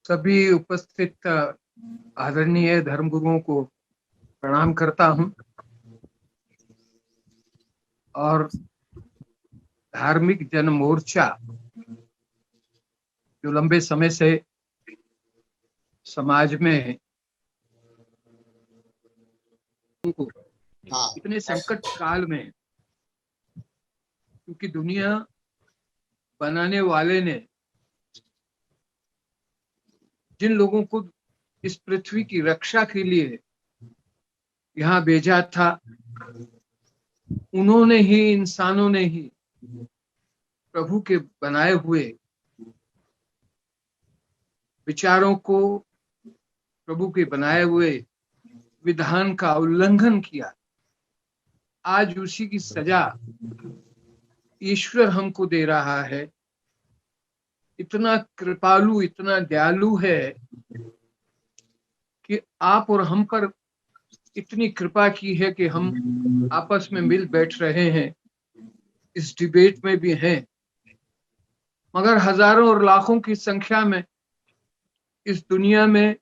सभी उपस्थित आदरणीय धर्मगुरुओं को प्रणाम करता हूं और धार्मिक जन मोर्चा जो लंबे समय से समाज में इतने संकट काल में, क्योंकि दुनिया बनाने वाले ने जिन लोगों को इस पृथ्वी की रक्षा के लिए यहाँ भेजा था, उन्होंने ही, इंसानों ने ही प्रभु के बनाए हुए विचारों को, प्रभु के बनाए हुए विधान का उल्लंघन किया। आज उसी की सजा ईश्वर हमको दे रहा है। इतना कृपालु, इतना दयालु है कि आप और हम पर इतनी कृपा की है कि हम आपस में मिल बैठ रहे हैं, इस डिबेट में भी हैं, मगर हजारों और लाखों की संख्या में इस दुनिया में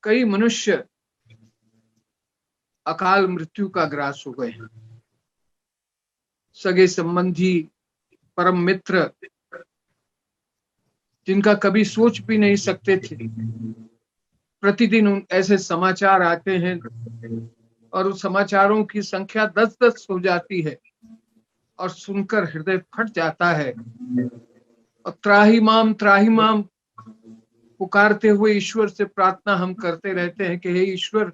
कई मनुष्य अकाल मृत्यु का ग्रास हो गए हैं। सगे संबंधी, परम मित्र, जिनका कभी सोच भी नहीं सकते थे, प्रतिदिन ऐसे समाचार आते हैं और उस समाचारों की संख्या 10-10 हो जाती है और सुनकर हृदय फट जाता है और त्राही माम पुकारते हुए ईश्वर से प्रार्थना हम करते रहते हैं कि हे ईश्वर,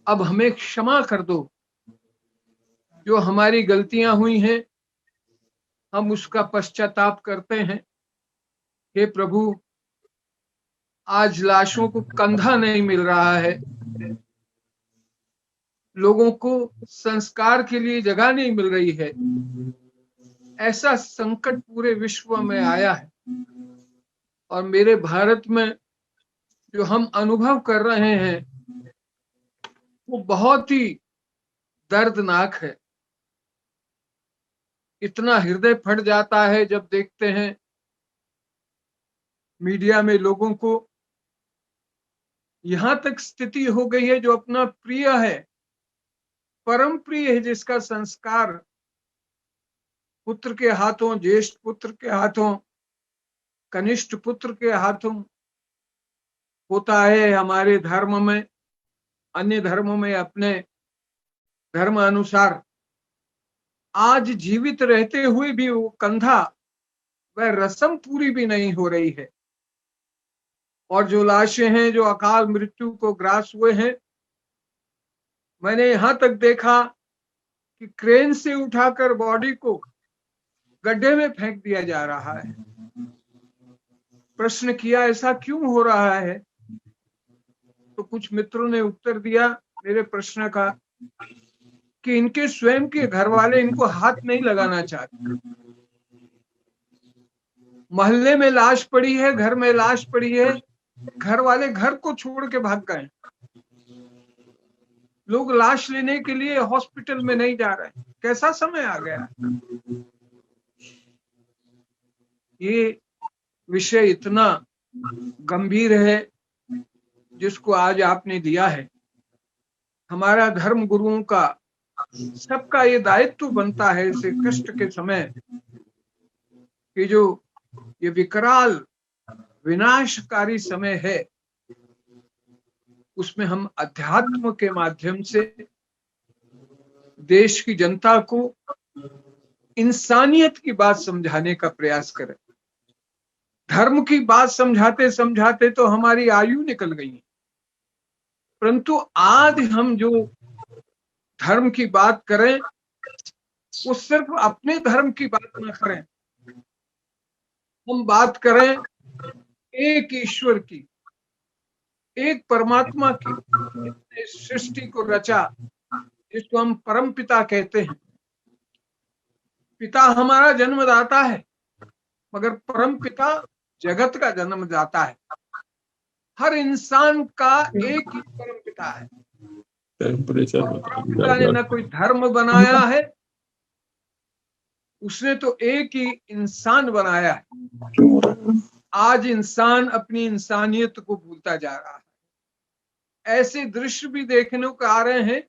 अब हमें क्षमा कर दो। जो हमारी गलतियां हुई हैं हम उसका पश्चाताप करते हैं। हे प्रभु, आज लाशों को कंधा नहीं मिल रहा है, लोगों को संस्कार के लिए जगह नहीं मिल रही है। ऐसा संकट पूरे विश्व में आया है और मेरे भारत में जो हम अनुभव कर रहे हैं वो बहुत ही दर्दनाक है। इतना हृदय फट जाता है जब देखते हैं मीडिया में लोगों को, यहां तक स्थिति हो गई है जो अपना प्रिय है, परम प्रिय है, जिसका संस्कार पुत्र के हाथों, ज्येष्ठ पुत्र के हाथों, कनिष्ठ पुत्र के हाथों होता है। हमारे धर्म में, अन्य धर्मों में अपने धर्म अनुसार आज जीवित रहते हुए भी वो कंधा, वह रस्म पूरी भी नहीं हो रही है। और जो लाशें हैं जो अकाल मृत्यु को ग्रास हुए हैं, मैंने यहां तक देखा कि क्रेन से उठाकर बॉडी को गड्ढे में फेंक दिया जा रहा है। प्रश्न किया ऐसा क्यों हो रहा है, तो कुछ मित्रों ने उत्तर दिया मेरे प्रश्न का कि इनके स्वयं के घर वाले इनको हाथ नहीं लगाना चाहते। मोहल्ले में लाश पड़ी है, घर में लाश पड़ी है, घर वाले घर को छोड़ के भाग गए। लोग लाश लेने के लिए हॉस्पिटल में नहीं जा रहे। कैसा समय आ गया। ये विषय इतना गंभीर है जिसको आज आपने दिया है। हमारा धर्म गुरुओं का, सबका ये दायित्व बनता है इसे कष्ट के समय कि जो ये विकराल विनाशकारी समय है उसमें हम अध्यात्म के माध्यम से देश की जनता को इंसानियत की बात समझाने का प्रयास करें। धर्म की बात समझाते समझाते तो हमारी आयु निकल गई, परंतु आज हम जो धर्म की बात करें वो सिर्फ अपने धर्म की बात न करें, हम बात करें एक ईश्वर की, एक परमात्मा की, जिसने सृष्टि को रचा, जिसको हम परम पिता कहते हैं। पिता हमारा जन्मदाता है, मगर परम पिता जगत का जन्मदाता है। हर इंसान का एक ही परम पिता है। परम पिता ने न कोई धर्म बनाया है, उसने तो एक ही इंसान बनाया है। आज इंसान अपनी इंसानियत को भूलता जा रहा है। ऐसे दृश्य भी देखने को आ रहे हैं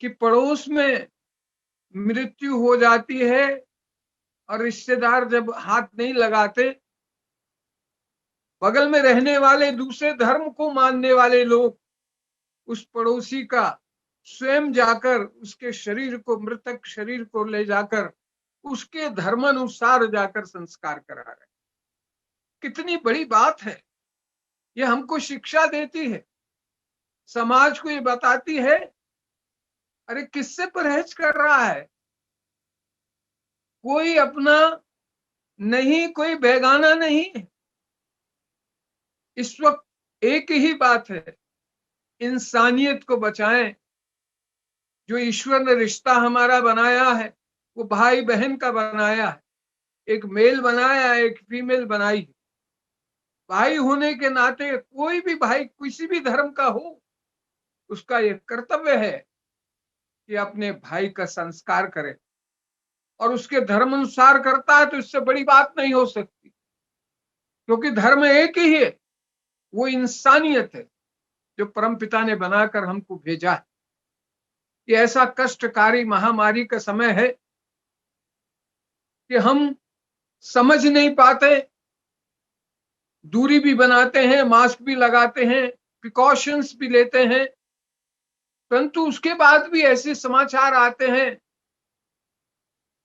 कि पड़ोस में मृत्यु हो जाती है और रिश्तेदार जब हाथ नहीं लगाते, बगल में रहने वाले दूसरे धर्म को मानने वाले लोग उस पड़ोसी का स्वयं जाकर उसके शरीर को, मृतक शरीर को ले जाकर उसके धर्मानुसार जाकर संस्कार करा रहे। कितनी बड़ी बात है। ये हमको शिक्षा देती है, समाज को ये बताती है, अरे किससे परहेज कर रहा है, कोई अपना नहीं, कोई बेगाना नहीं है। इस वक्त एक ही बात है, इंसानियत को बचाएं। जो ईश्वर ने रिश्ता हमारा बनाया है वो भाई बहन का बनाया है, एक मेल बनाया, एक फीमेल बनाई है। भाई होने के नाते कोई भी भाई किसी भी धर्म का हो, उसका ये कर्तव्य है कि अपने भाई का संस्कार करे, और उसके धर्म अनुसार करता है तो इससे बड़ी बात नहीं हो सकती, क्योंकि धर्म एक ही है, वो इंसानियत है जो परमपिता ने बनाकर हमको भेजा है। ये ऐसा कष्टकारी महामारी का समय है कि हम समझ नहीं पाते, दूरी भी बनाते हैं, मास्क भी लगाते हैं, प्रिकॉशंस भी लेते हैं, परंतु उसके बाद भी ऐसे समाचार आते हैं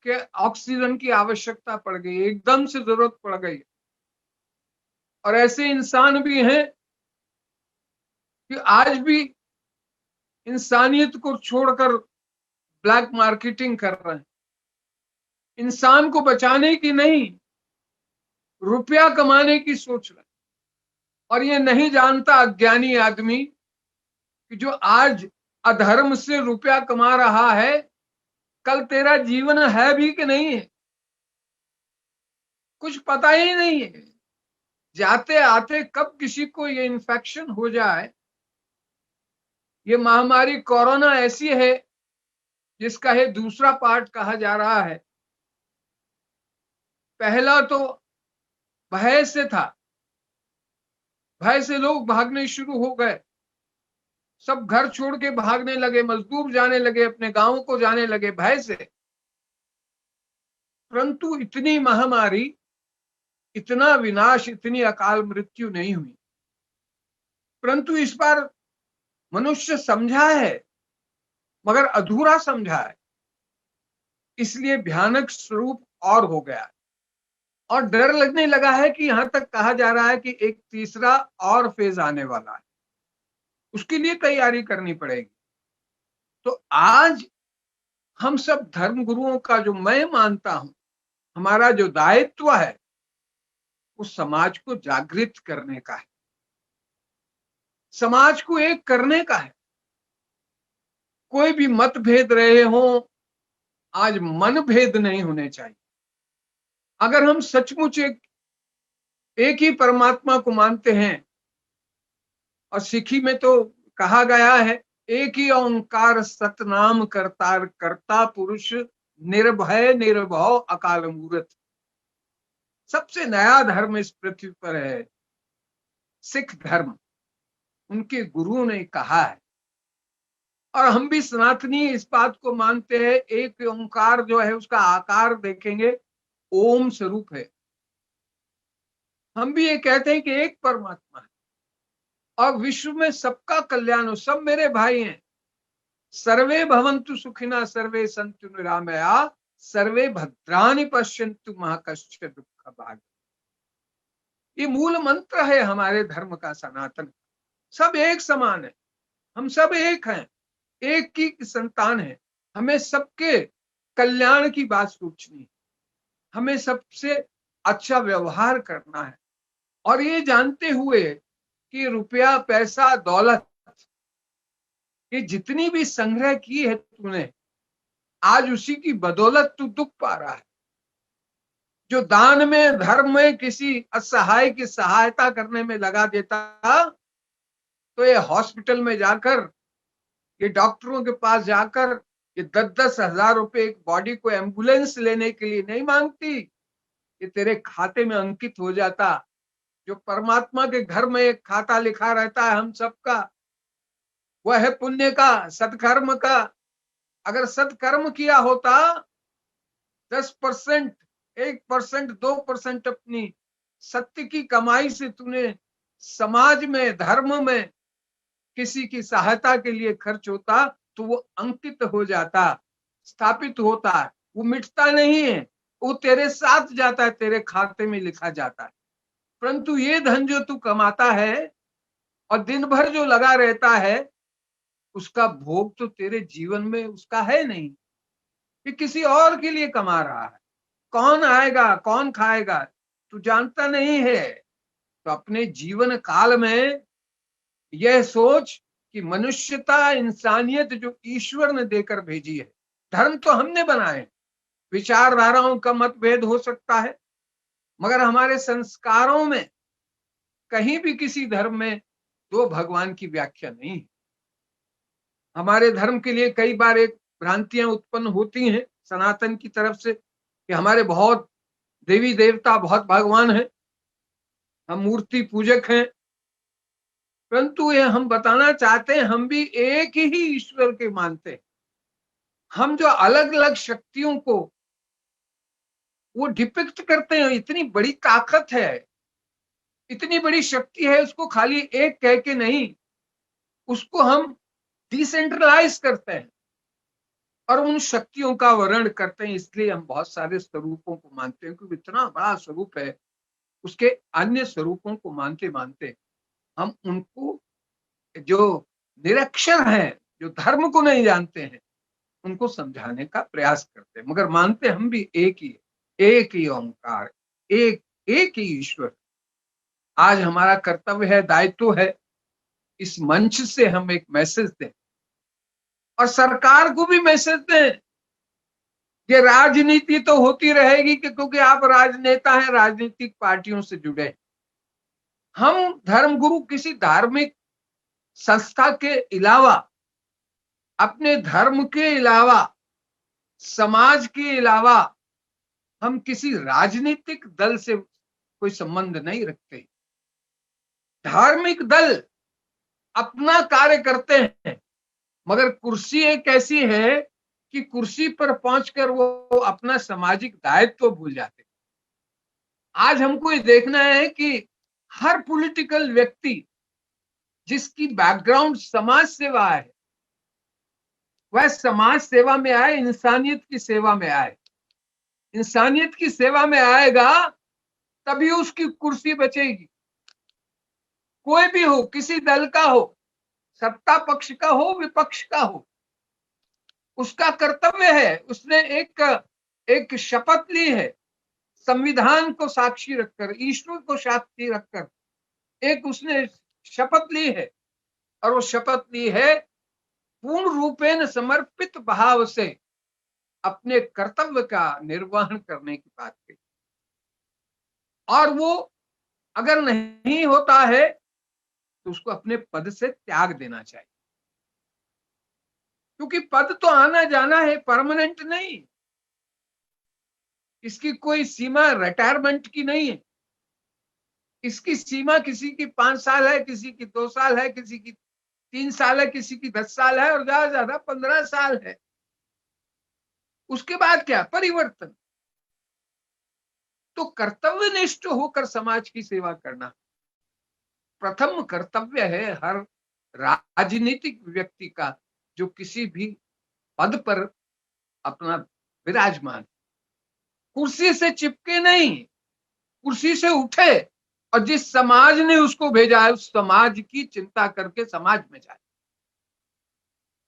कि ऑक्सीजन की आवश्यकता पड़ गई, एकदम से जरूरत पड़ गई। और ऐसे इंसान भी हैं कि आज भी इंसानियत को छोड़कर ब्लैक मार्केटिंग कर रहे हैं, इंसान को बचाने की नहीं, रुपया कमाने की सोच रहे। और ये नहीं जानता अज्ञानी आदमी कि जो आज अधर्म से रुपया कमा रहा है, कल तेरा जीवन है भी कि नहीं है कुछ पता ही नहीं है। जाते आते कब किसी को ये इन्फेक्शन हो जाए। ये महामारी कोरोना ऐसी है जिसका है दूसरा पार्ट कहा जा रहा है। पहला तो भय से था, भय से लोग भागने शुरू हो गए, सब घर छोड़ के भागने लगे, मजदूर जाने लगे, अपने गांवों को जाने लगे भय से। परंतु इतनी महामारी, इतना विनाश, इतनी अकाल मृत्यु नहीं हुई। परंतु इस बार मनुष्य समझा है मगर अधूरा समझा है, इसलिए भयानक स्वरूप और हो गया। और डर लगने लगा है कि यहां तक कहा जा रहा है कि एक तीसरा और फेज आने वाला है, उसके लिए तैयारी करनी पड़ेगी। तो आज हम सब धर्म गुरुओं का, जो मैं मानता हूं हमारा जो दायित्व है, उस समाज को जागृत करने का है, समाज को एक करने का है। कोई भी मतभेद रहे हो, आज मनभेद नहीं होने चाहिए। अगर हम सचमुच एक ही परमात्मा को मानते हैं, और सिखी में तो कहा गया है, एक ही ओंकार सतनाम करतार, करता पुरुष निर्भय निर्भव अकाल मूर्त। सबसे नया धर्म इस पृथ्वी पर है सिख धर्म, उनके गुरुओं ने कहा है। और हम भी सनातनी इस बात को मानते हैं, एक ओंकार जो है उसका आकार देखेंगे ओम स्वरूप है। हम भी ये कहते हैं कि एक परमात्मा है और विश्व में सबका कल्याण हो, सब मेरे भाई हैं। सर्वे भवन्तु सुखिना सर्वे सन्तु निरामया सर्वे भद्राणि पश्यन्तु मा कश्चित् दुःख भाग्। ये मूल मंत्र है हमारे धर्म का, सनातन। सब एक समान है, हम सब एक हैं, एक की संतान है। हमें सबके कल्याण की बात सोचनी है, हमें सबसे अच्छा व्यवहार करना है। और ये जानते हुए कि रुपया, पैसा, दौलत, ये जितनी भी संग्रह की है तूने, आज उसी की बदौलत तू दुख पा रहा है। जो दान में, धर्म में किसी असहाय की सहायता करने में लगा देता, तो ये हॉस्पिटल में जाकर, ये डॉक्टरों के पास जाकर ये 10-10 हजार रुपए एक बॉडी को एम्बुलेंस लेने के लिए नहीं मांगती। ये तेरे खाते में अंकित हो जाता। जो परमात्मा के घर में एक खाता लिखा रहता है हम सबका, वह है पुण्य का, सत्कर्म का। अगर सत्कर्म किया होता 10%, 1%, 2% अपनी सत्य की कमाई से तूने समाज में, धर्म में किसी की सहायता के लिए खर्च होता, तो वो अंकित हो जाता, स्थापित होता है। वो मिटता नहीं है, वो तेरे साथ जाता है, तेरे खाते में लिखा जाता है। परंतु ये धन जो तू कमाता है और दिन भर जो लगा रहता है, उसका भोग तो तेरे जीवन में उसका है नहीं। ये किसी और के लिए कमा रहा है। कौन आएगा, कौन खाएगा, तू जानता नहीं है। तो अपने जीवन काल में यह सोच कि मनुष्यता, इंसानियत जो ईश्वर ने देकर भेजी है, धर्म तो हमने बनाए, विचारधाराओं का मतभेद हो सकता है, मगर हमारे संस्कारों में कहीं भी किसी धर्म में दो भगवान की व्याख्या नहीं है। हमारे धर्म के लिए कई बार एक भ्रांतियां उत्पन्न होती हैं सनातन की तरफ से कि हमारे बहुत देवी देवता, बहुत भगवान हैं, हम मूर्ति पूजक हैं। परंतु ये हम बताना चाहते हैं, हम भी एक ही ईश्वर के मानते हैं। हम जो अलग अलग शक्तियों को वो डिपिक्ट करते हैं, इतनी बड़ी ताकत है, इतनी बड़ी शक्ति है, उसको खाली एक कह के नहीं, उसको हम डिसेंट्रलाइज करते हैं और उन शक्तियों का वर्णन करते हैं। इसलिए हम बहुत सारे स्वरूपों को मानते हैं, क्योंकि इतना बड़ा स्वरूप है, उसके अन्य स्वरूपों को मानते मानते हम उनको, जो निरक्षर हैं, जो धर्म को नहीं जानते हैं, उनको समझाने का प्रयास करते हैं। मगर मानते हम भी एक ही ओंकार, एक ही ईश्वर। आज हमारा कर्तव्य है, दायित्व है, इस मंच से हम एक मैसेज दें और सरकार को भी मैसेज दें कि राजनीति तो होती रहेगी, क्योंकि आप राजनेता हैं, राजनीतिक पार्टियों से जुड़े हैं। हम धर्मगुरु किसी धार्मिक संस्था के अलावा, अपने धर्म के अलावा, समाज के अलावा हम किसी राजनीतिक दल से कोई संबंध नहीं रखते। धार्मिक दल अपना कार्य करते हैं, मगर कुर्सी एक ऐसी है कि कुर्सी पर पहुंचकर वो अपना सामाजिक दायित्व भूल जाते। आज हमको ये देखना है कि हर पॉलिटिकल व्यक्ति जिसकी बैकग्राउंड समाज सेवा है, वह समाज सेवा में आए, इंसानियत की सेवा में आए। इंसानियत की सेवा में आएगा तभी उसकी कुर्सी बचेगी। कोई भी हो, किसी दल का हो, सत्ता पक्ष का हो, विपक्ष का हो, उसका कर्तव्य है, उसने एक शपथ ली है, संविधान को साक्षी रखकर, ईश्वर को साक्षी रखकर एक उसने शपथ ली है, और वो शपथ ली है पूर्ण रूपेण समर्पित भाव से अपने कर्तव्य का निर्वहन करने की बात कही। और वो अगर नहीं होता है तो उसको अपने पद से त्याग देना चाहिए, क्योंकि पद तो आना जाना है, परमानेंट नहीं। इसकी कोई सीमा रिटायरमेंट की नहीं है। इसकी सीमा किसी की 5 साल है, किसी की 2 साल है, किसी की 3 साल है, किसी की 10 साल है, और ज्यादा ज्यादा 15 साल है। उसके बाद क्या? परिवर्तन। तो कर्तव्यनिष्ठ होकर समाज की सेवा करना प्रथम कर्तव्य है हर राजनीतिक व्यक्ति का, जो किसी भी पद पर अपना विराजमान। कुर्सी से चिपके नहीं, कुर्सी से उठे और जिस समाज ने उसको भेजा है उस समाज की चिंता करके समाज में जाए।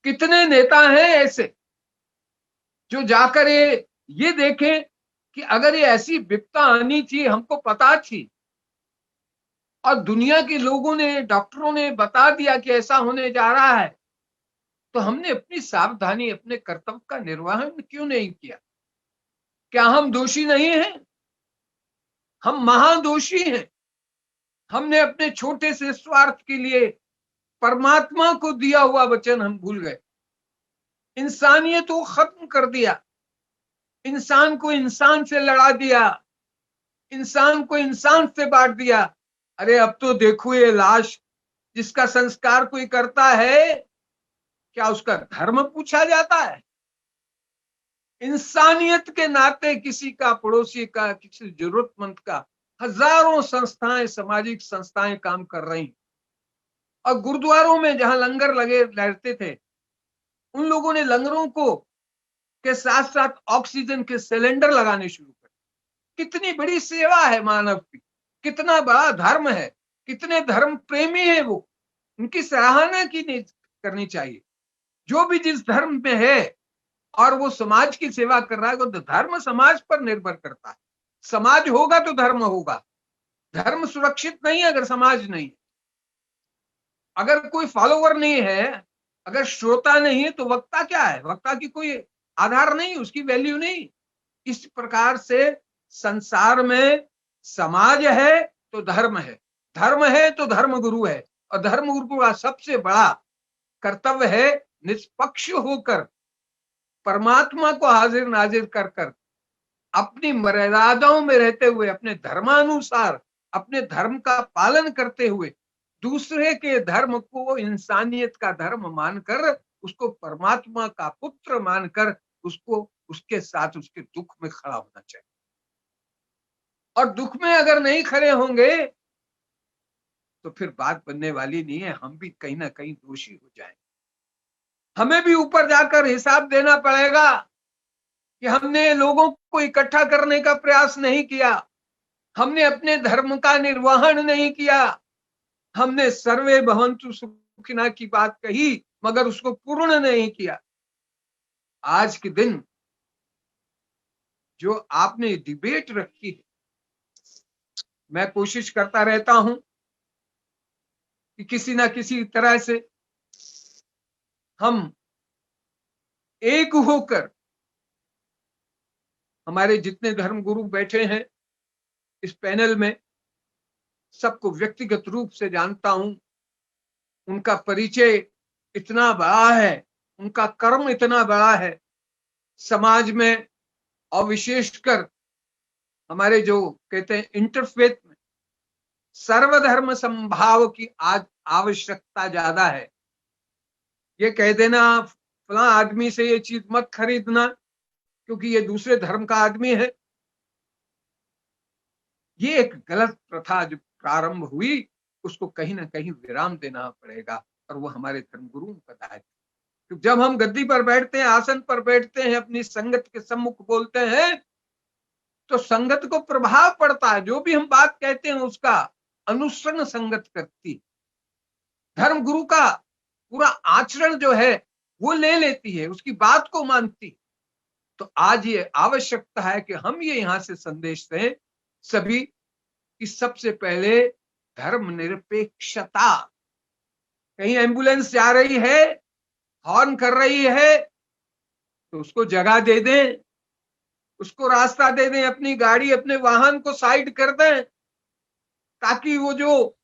कितने नेता हैं ऐसे जो जाकर ये देखें कि अगर ये ऐसी विपदा आनी थी, हमको पता थी और दुनिया के लोगों ने, डॉक्टरों ने बता दिया कि ऐसा होने जा रहा है, तो हमने अपनी सावधानी, अपने कर्तव्य का निर्वहन क्यों नहीं किया? क्या हम दोषी नहीं हैं? हम महादोषी हैं। हमने अपने छोटे से स्वार्थ के लिए परमात्मा को दिया हुआ वचन हम भूल गए। इंसानियत को खत्म कर दिया, इंसान को इंसान से लड़ा दिया, इंसान को इंसान से बांट दिया। अरे अब तो देखो ये लाश जिसका संस्कार कोई करता है, क्या उसका धर्म पूछा जाता है? इंसानियत के नाते किसी का, पड़ोसी का, किसी जरूरतमंद का हजारों संस्थाएं, सामाजिक संस्थाएं काम कर रही। और गुरुद्वारों में जहां लंगर लगे रहते थे, उन लोगों ने लंगरों को के साथ साथ ऑक्सीजन के सिलेंडर लगाने शुरू कर। कितनी बड़ी सेवा है मानव की, कितना बड़ा धर्म है, कितने धर्म प्रेमी है वो, उनकी सराहना की नहीं करनी चाहिए। जो भी जिस धर्म में है और वो समाज की सेवा कर रहा है, तो धर्म समाज पर निर्भर करता है। समाज होगा तो धर्म होगा। धर्म सुरक्षित नहीं है अगर समाज नहीं। अगर कोई फॉलोवर नहीं है, अगर श्रोता नहीं है, तो वक्ता क्या है? वक्ता की कोई आधार नहीं, उसकी वैल्यू नहीं। इस प्रकार से संसार में समाज है तो धर्म है, धर्म है तो धर्म गुरु है। और धर्म गुरु का सबसे बड़ा कर्तव्य है निष्पक्ष होकर, परमात्मा को हाजिर नाजिर कर कर, अपनी मर्यादाओं में रहते हुए, अपने धर्मानुसार, अपने धर्म का पालन करते हुए, दूसरे के धर्म को इंसानियत का धर्म मानकर, उसको परमात्मा का पुत्र मानकर, उसको उसके साथ उसके दुख में खड़ा होना चाहिए। और दुख में अगर नहीं खड़े होंगे तो फिर बात बनने वाली नहीं है। हम भी कहीं ना कहीं दोषी हो जाएंगे। हमें भी ऊपर जाकर हिसाब देना पड़ेगा कि हमने लोगों को इकट्ठा करने का प्रयास नहीं किया, हमने अपने धर्म का निर्वहन नहीं किया, हमने सर्वे भवन्तु सुखिनः की बात कही मगर उसको पूर्ण नहीं किया। आज के दिन जो आपने डिबेट रखी है, मैं कोशिश करता रहता हूं कि किसी ना किसी तरह से हम एक होकर, हमारे जितने धर्म गुरु बैठे हैं इस पैनल में, सबको व्यक्तिगत रूप से जानता हूं। उनका परिचय इतना बड़ा है, उनका कर्म इतना बड़ा है समाज में, और विशेषकर हमारे जो कहते हैं इंटरफेथ में सर्वधर्म संभाव की आज आवश्यकता ज्यादा है। ये कह देना फला आदमी से ये चीज मत खरीदना क्योंकि ये दूसरे धर्म का आदमी है, ये एक गलत प्रथा जो प्रारंभ हुई, उसको कहीं ना कहीं विराम देना पड़ेगा। और वो हमारे धर्म गुरुओं का दायित्व। तो जब हम गद्दी पर बैठते हैं, आसन पर बैठते हैं, अपनी संगत के सम्मुख बोलते हैं, तो संगत को प्रभाव पड़ता है। जो भी हम बात कहते हैं उसका अनुसरण संगत करती, धर्म गुरु का पूरा आचरण जो है वो ले लेती है, उसकी बात को मानती। तो आज ये आवश्यकता है कि हम ये यहां से संदेश दें सभी कि सबसे पहले धर्म निरपेक्षता। कहीं एम्बुलेंस जा रही है, हॉर्न कर रही है, तो उसको जगह दे दें, उसको रास्ता दे दें, अपनी गाड़ी, अपने वाहन को साइड कर दें, ताकि वो जो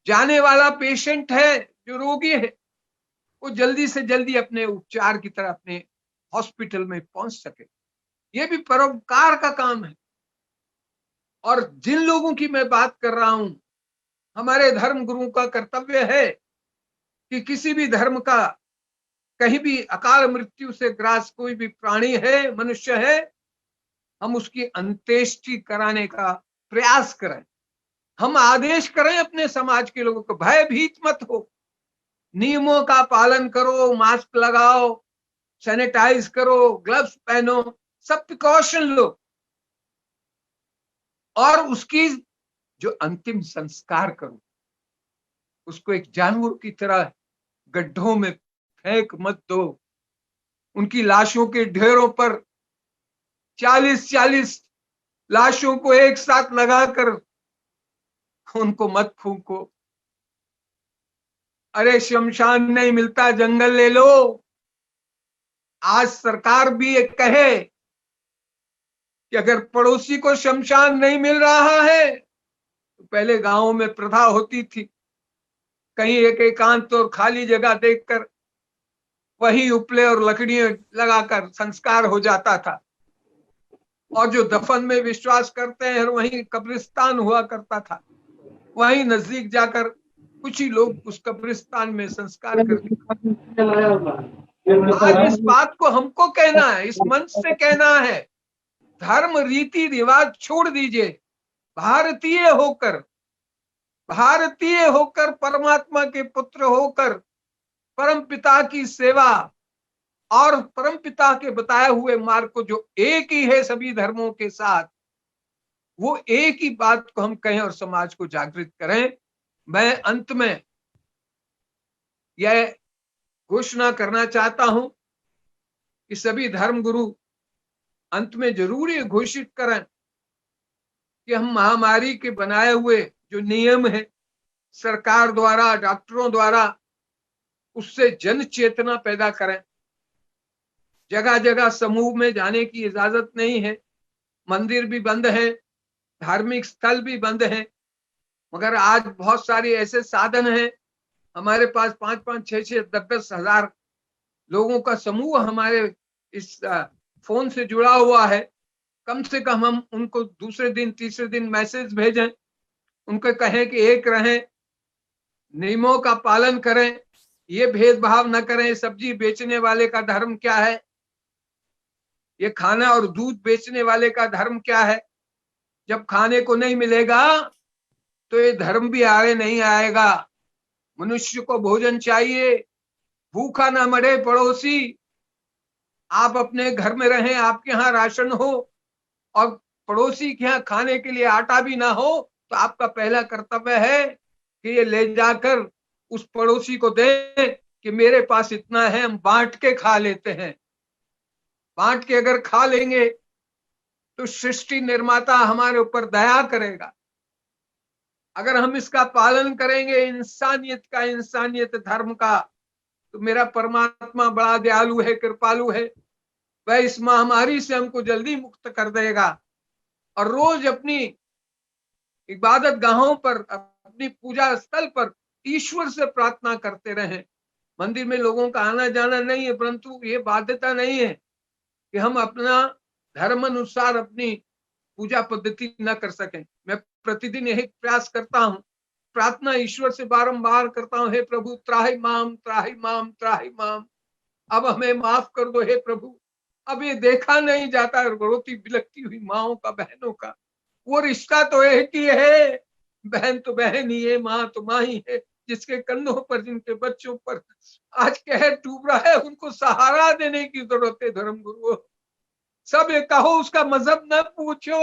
जाने वाला पेशेंट है, जो रोगी है, वो जल्दी से जल्दी अपने उपचार की तरह अपने हॉस्पिटल में पहुंच सके। ये भी परोपकार का काम है। और जिन लोगों की मैं बात कर रहा हूं, हमारे धर्म गुरुओं का कर्तव्य है कि किसी भी धर्म का कहीं भी अकाल मृत्यु से ग्रास कोई भी प्राणी है, मनुष्य है, हम उसकी अंत्येष्टि कराने का प्रयास करें। हम आदेश करें अपने समाज के लोगों को, भयभीत मत हो, नियमों का पालन करो, मास्क लगाओ, सैनिटाइज करो, ग्लव्स पहनो, सब प्रिकॉशन लो, और उसकी जो अंतिम संस्कार करो, उसको एक जानवर की तरह गड्ढों में फेंक मत दो। उनकी लाशों के ढेरों पर 40-40 लाशों को एक साथ लगाकर उनको मत फूंको। अरे शमशान नहीं मिलता, जंगल ले लो। आज सरकार भी एक कहे कि अगर पड़ोसी को शमशान नहीं मिल रहा है, तो पहले गांवों में प्रथा होती थी, कहीं एक एकांत और खाली जगह देखकर वही उपले और लकड़ियां लगाकर संस्कार हो जाता था। और जो दफन में विश्वास करते हैं, वहीं कब्रिस्तान हुआ करता था, वहीं नजदीक जाकर कुछ ही लोग उस कब्रिस्तान में संस्कार कर दिए। आज इस बात को हमको कहना है, इस मंच से कहना है, धर्म रीति रिवाज छोड़ दीजिए। भारतीय होकर परमात्मा के पुत्र होकर परम पिता की सेवा और परम पिता के बताए हुए मार्ग को, जो एक ही है सभी धर्मों के साथ, वो एक ही बात को हम कहें और समाज को जागृत करें। मैं अंत में यह घोषणा करना चाहता हूं कि सभी धर्म गुरु अंत में जरूर ये घोषित करें कि हम महामारी के बनाए हुए जो नियम है सरकार द्वारा, डॉक्टरों द्वारा, उससे जन चेतना पैदा करें। जगह जगह समूह में जाने की इजाजत नहीं है, मंदिर भी बंद है, धार्मिक स्थल भी बंद है, मगर आज बहुत सारे ऐसे साधन हैं हमारे पास, 5-5, 6-6, 10-10 हजार लोगों का समूह हमारे इस फोन से जुड़ा हुआ है। कम से कम हम उनको दूसरे दिन तीसरे दिन मैसेज भेजें, उनको कहें कि एक रहें, नियमों का पालन करें, ये भेदभाव न करें। सब्जी बेचने वाले का धर्म क्या है, ये खाना और दूध बेचने वाले का धर्म क्या है। जब खाने को नहीं मिलेगा तो ये धर्म भी आगे नहीं आएगा। मनुष्य को भोजन चाहिए, भूखा ना मरे पड़ोसी। आप अपने घर में रहें, आपके यहाँ राशन हो और पड़ोसी के यहाँ खाने के लिए आटा भी ना हो, तो आपका पहला कर्तव्य है कि ये ले जाकर उस पड़ोसी को दें कि मेरे पास इतना है, हम बांट के खा लेते हैं। बांट के अगर खा लेंगे तो सृष्टि निर्माता हमारे ऊपर दया करेगा। अगर हम इसका पालन करेंगे, इंसानियत का, इंसानियत धर्म का, तो मेरा परमात्मा बड़ा दयालु है, कृपालु है, वह इस महामारी से हमको जल्दी मुक्त कर देगा। और रोज अपनी इबादत गाहों पर, अपनी पूजा स्थल पर ईश्वर से प्रार्थना करते रहें। मंदिर में लोगों का आना जाना नहीं है, परंतु ये बाध्यता नहीं है कि हम अपना धर्म अनुसार अपनी पूजा पद्धति न कर सकें। मैं प्रतिदिन यही प्रयास करता हूं, प्रार्थना ईश्वर से बारंबार करता हूं, हे प्रभु त्राहि माम, त्राहि माम, त्राहि माम, अब हमें माफ कर दो हे प्रभु। अब ये देखा नहीं जाता रोती बिलखती हुई माओं का, बहनों का। वो रिश्ता तो एक ही है, बहन तो बहन ही है, माँ तो माँ ही है, जिसके कंधों पर, जिनके बच्चों पर आज कहर टूट रहा है, उनको सहारा देने की जरूरत है। धर्म गुरु सब ये कहो, उसका मजहब न पूछो,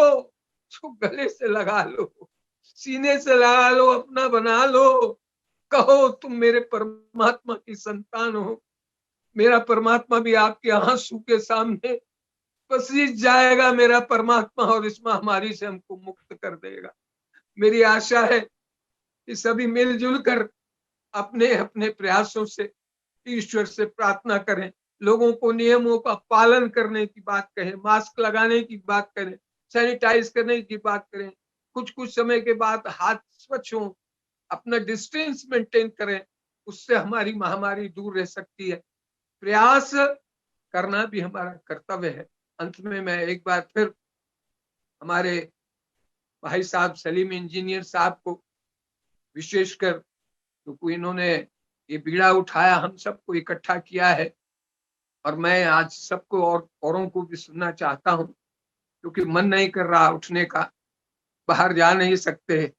उसको गले से लगा लो, सीने से लगा लो, अपना बना लो। कहो तुम मेरे परमात्मा की संतान हो, मेरा परमात्मा भी आपके आंसू के सामने पसीज जाएगा मेरा परमात्मा, और इस महामारी से हमको मुक्त कर देगा। मेरी आशा है कि सभी मिलजुल कर अपने अपने प्रयासों से ईश्वर से प्रार्थना करें, लोगों को नियमों का पालन करने की बात कहें, मास्क लगाने की बात करें, सैनिटाइज करने की बात करें, कुछ कुछ समय के बाद हाथ स्वच्छ हो, अपना डिस्टेंस मेंटेन करें, उससे हमारी महामारी दूर रह सकती है। प्रयास करना भी हमारा कर्तव्य है। अंत में मैं एक बार फिर हमारे भाई साहब सलीम इंजीनियर साहब को विशेषकर, क्योंकि इन्होंने ये बीड़ा उठाया, हम सबको इकट्ठा किया है, और मैं आज सबको और औरों को भी सुनना चाहता हूं, क्योंकि मन नहीं कर रहा उठने का, बाहर जा नहीं सकते।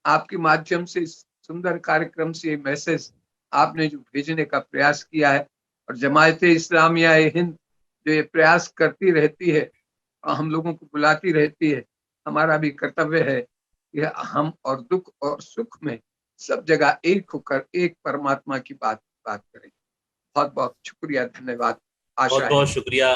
आपके माध्यम से इस सुंदर कार्यक्रम से मैसेज आपने जो भेजने का प्रयास किया है, और जमायत इस्लामिया हिंद जो ये प्रयास करती रहती है और हम लोगों को बुलाती रहती है, हमारा भी कर्तव्य है कि हम और दुख और सुख में सब जगह एक होकर एक परमात्मा की बात करें। बहुत बहुत शुक्रिया, धन्यवाद। बहुत बहुत शुक्रिया